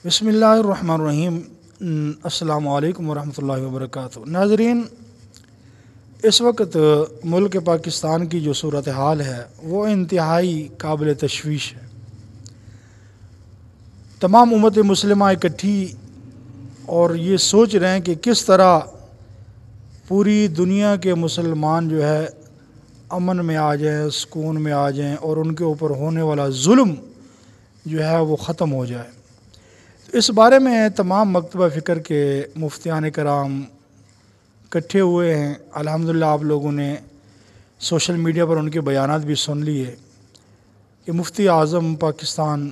بسم اللہ الرحمن الرحیم۔ السلام علیکم ورحمۃ اللہ وبرکاتہ۔ ناظرین، اس وقت ملک پاکستان کی جو صورتحال ہے وہ انتہائی قابل تشویش ہے۔ تمام امت مسلمہ اکٹھی اور یہ سوچ رہے ہیں کہ کس طرح پوری دنیا کے مسلمان جو ہے امن میں آ جائیں، سکون میں آ جائیں اور ان کے اوپر ہونے والا ظلم جو ہے وہ ختم ہو جائے۔ اس بارے میں تمام مکتبہ فکر کے مفتیان کرام اکٹھے ہوئے ہیں۔ الحمدللہ آپ لوگوں نے سوشل میڈیا پر ان کے بیانات بھی سن لیے کہ مفتی اعظم پاکستان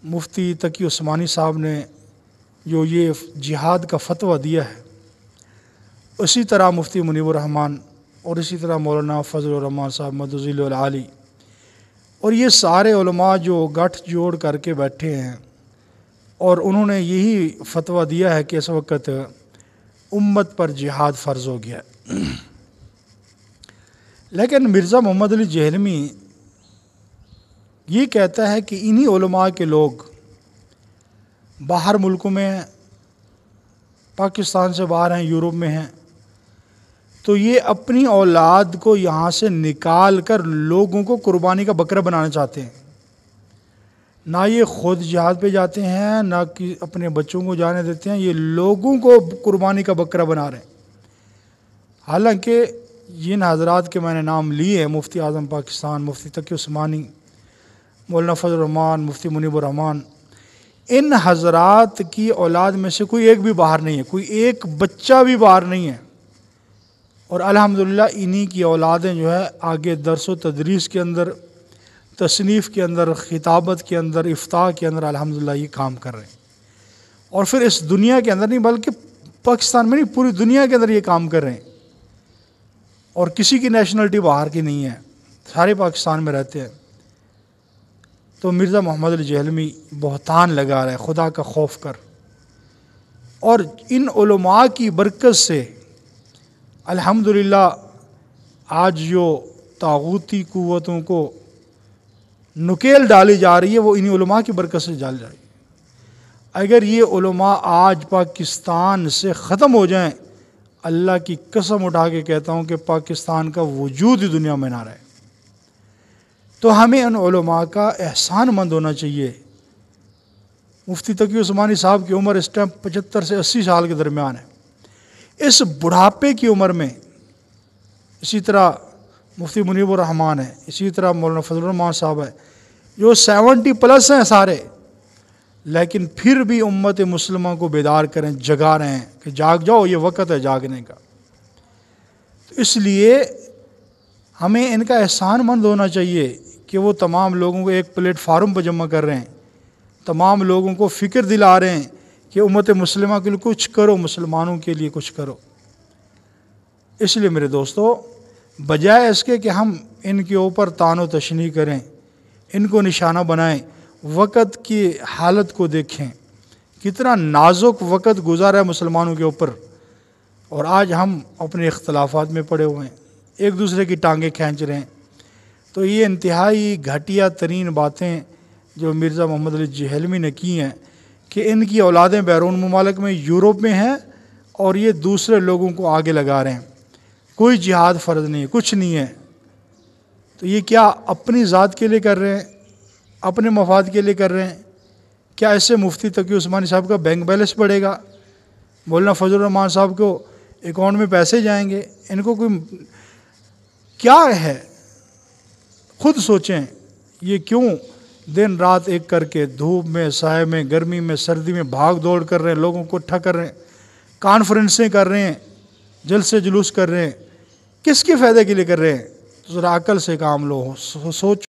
مفتی تقی عثمانی صاحب نے جو یہ جہاد کا فتویٰ دیا ہے، اسی طرح مفتی منیب الرحمن اور اسی طرح مولانا فضل الرحمن صاحب مدظل العالی اور یہ سارے علماء جو گٹھ جوڑ کر کے بیٹھے ہیں اور انہوں نے یہی فتویٰ دیا ہے کہ اس وقت امت پر جہاد فرض ہو گیا ہے۔ لیکن مرزا محمد علی جہلمی یہ کہتا ہے کہ انہی علماء کے لوگ باہر ملکوں میں ہیں، پاکستان سے باہر ہیں، یورپ میں ہیں، تو یہ اپنی اولاد کو یہاں سے نکال کر لوگوں کو قربانی کا بکرا بنانا چاہتے ہیں۔ نہ یہ خود جہاد پہ جاتے ہیں، نہ کہ اپنے بچوں کو جانے دیتے ہیں، یہ لوگوں کو قربانی کا بکرا بنا رہے ہیں۔ حالانکہ جن حضرات کے میں نے نام لیے ہیں، مفتی اعظم پاکستان، مفتی تقی عثمانی، مولانا فضل الرحمن، مفتی منیب الرحمن، ان حضرات کی اولاد میں سے کوئی ایک بھی باہر نہیں ہے، کوئی ایک بچہ بھی باہر نہیں ہے، اور الحمدللہ انہی کی اولادیں جو ہے آگے درس و تدریس کے اندر، تصنیف کے اندر، خطابت کے اندر، افتاء کے اندر الحمدللہ یہ کام کر رہے ہیں، اور پھر اس دنیا کے اندر نہیں بلکہ پاکستان میں نہیں، پوری دنیا کے اندر یہ کام کر رہے ہیں، اور کسی کی نیشنلٹی باہر کی نہیں ہے، سارے پاکستان میں رہتے ہیں۔ تو مرزا محمد علی جہلمی بہتان لگا رہا ہے خدا کا خوف کر، اور ان علماء کی برکت سے الحمدللہ آج جو طاغوتی قوتوں کو نکیل ڈالی جا رہی ہے وہ انہی علماء کی برکت سے ڈالی جا رہی ہے۔ اگر یہ علماء آج پاکستان سے ختم ہو جائیں، اللہ کی قسم اٹھا کے کہتا ہوں کہ پاکستان کا وجود ہی دنیا میں نہ رہے۔ تو ہمیں ان علماء کا احسان مند ہونا چاہیے۔ مفتی تقی عثمانی صاحب کی عمر اس ٹائم 75 سے 80 سال کے درمیان ہے۔ اس بڑھاپے کی عمر میں اسی طرح مفتی منیب الرحمن ہے، اسی طرح مولانا فضل الرحمن صاحب ہے، جو 70 پلس ہیں سارے، لیکن پھر بھی امت مسلمہ کو بیدار کریں، جگا رہے ہیں کہ جاگ جاؤ، یہ وقت ہے جاگنے کا۔ تو اس لیے ہمیں ان کا احسان مند ہونا چاہیے کہ وہ تمام لوگوں کو ایک پلیٹ فارم پر جمع کر رہے ہیں، تمام لوگوں کو فکر دلا رہے ہیں کہ امت مسلمہ کے لیے کچھ کرو، مسلمانوں کے لیے کچھ کرو۔ اس لیے میرے دوستو، بجائے اس کے کہ ہم ان کے اوپر طعن و تشنیع کریں، ان کو نشانہ بنائیں، وقت کی حالت کو دیکھیں، کتنا نازک وقت گزارا ہے مسلمانوں کے اوپر، اور آج ہم اپنے اختلافات میں پڑے ہوئے ہیں، ایک دوسرے کی ٹانگیں کھینچ رہے ہیں۔ تو یہ انتہائی گھٹیا ترین باتیں جو مرزا محمد علی جہلمی نے کی ہیں کہ ان کی اولادیں بیرون ممالک میں، یورپ میں ہیں، اور یہ دوسرے لوگوں کو آگے لگا رہے ہیں۔ کوئی جہاد فرض نہیں ہے، کچھ نہیں ہے۔ تو یہ کیا اپنی ذات کے لیے کر رہے ہیں، اپنے مفاد کے لیے کر رہے ہیں؟ کیا اس سے مفتی تقی عثمانی صاحب کا بینک بیلنس بڑھے گا؟ مولانا فضل الرحمن صاحب کو اکاؤنٹ میں پیسے جائیں گے؟ ان کو کوئی کیا ہے؟ خود سوچیں، یہ کیوں دن رات ایک کر کے دھوپ میں، سائے میں، گرمی میں، سردی میں بھاگ دوڑ کر رہے ہیں، لوگوں کو اکٹھا کر رہے ہیں، کانفرنسیں کر رہے ہیں، جلسے جلوس کر رہے ہیں؟ کس کے فائدے کے لیے کر رہے ہیں؟ ذرا عقل سے کام لو، سوچ